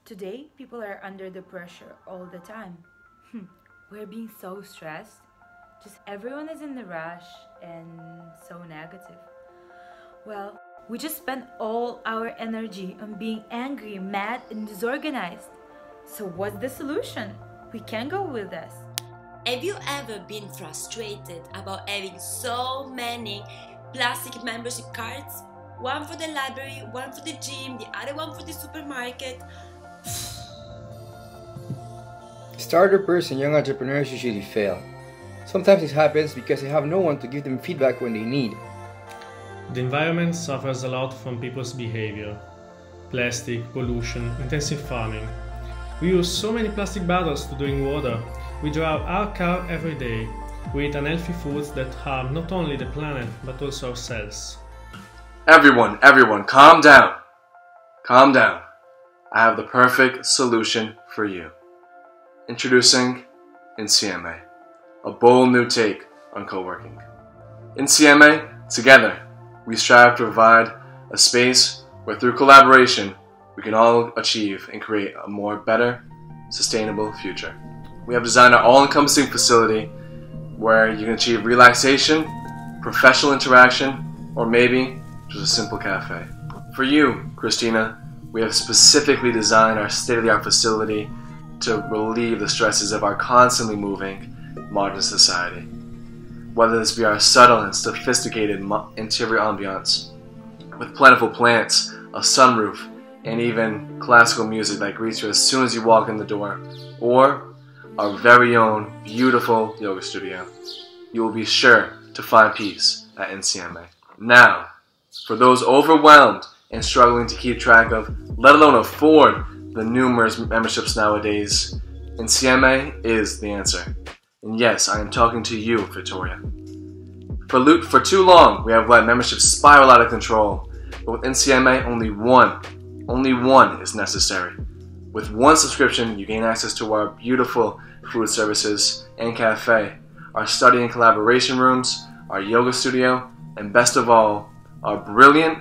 Today, people are under the pressure all the time. We're being so stressed. Just everyone is in the rush and so negative. Well, we just spend all our energy on being angry, mad, and disorganized. So what's the solution? We can't go with this. Have you ever been frustrated about having so many plastic membership cards? One for the library, one for the gym, the other one for the supermarket. Startups and young entrepreneurs usually fail. Sometimes this happens because they have no one to give them feedback when they need. The environment suffers a lot from people's behavior. Plastic, pollution, intensive farming. We use so many plastic bottles to drink water. We drive our car every day. We eat unhealthy foods that harm not only the planet but also ourselves. Everyone, calm down. Calm down. I have the perfect solution for you. Introducing InCMA, a bold new take on co-working. InCMA, together, we strive to provide a space where through collaboration, we can all achieve and create a more better, sustainable future. We have designed an all-encompassing facility where you can achieve relaxation, professional interaction, or maybe just a simple cafe. For you, Christina, we have specifically designed our state-of-the-art facility to relieve the stresses of our constantly moving modern society. Whether this be our subtle and sophisticated interior ambiance, with plentiful plants, a sunroof, and even classical music that greets you as soon as you walk in the door, or our very own beautiful yoga studio, you will be sure to find peace at InCMA. Now, for those overwhelmed and struggling to keep track of, let alone afford, the numerous memberships nowadays, InCMA is the answer. And yes, I am talking to you, Victoria. For too long, we have let memberships spiral out of control, but with InCMA, only one is necessary. With one subscription, you gain access to our beautiful food services and cafe, our study and collaboration rooms, our yoga studio, and best of all, our brilliant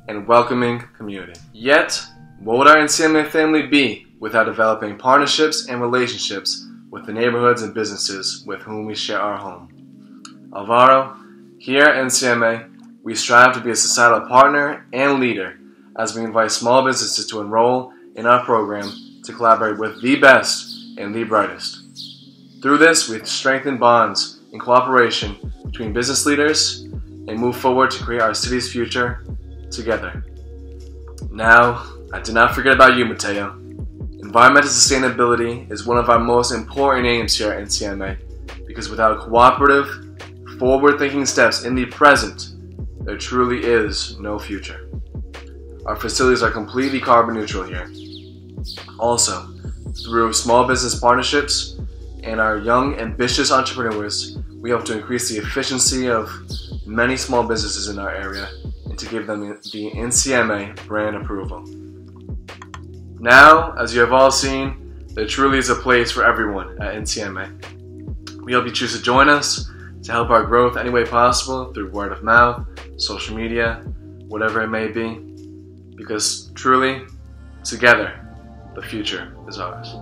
and welcoming community. Yet, what would our InCMA family be without developing partnerships and relationships with the neighborhoods and businesses with whom we share our home? Alvaro, here at InCMA, we strive to be a societal partner and leader as we invite small businesses to enroll in our program to collaborate with the best and the brightest. Through this, we strengthen bonds and cooperation between business leaders and move forward to create our city's future together. Now, I did not forget about you, Mateo. Environmental sustainability is one of our most important aims here at InCMA because without cooperative, forward-thinking steps in the present, there truly is no future. Our facilities are completely carbon neutral here. Also, through small business partnerships and our young, ambitious entrepreneurs, we hope to increase the efficiency of many small businesses in our area and to give them the InCMA brand approval. Now, as you have all seen, there truly is a place for everyone at InCMA. We hope you choose to join us to help our growth any way possible through word of mouth, social media, whatever it may be, because truly, together, the future is ours.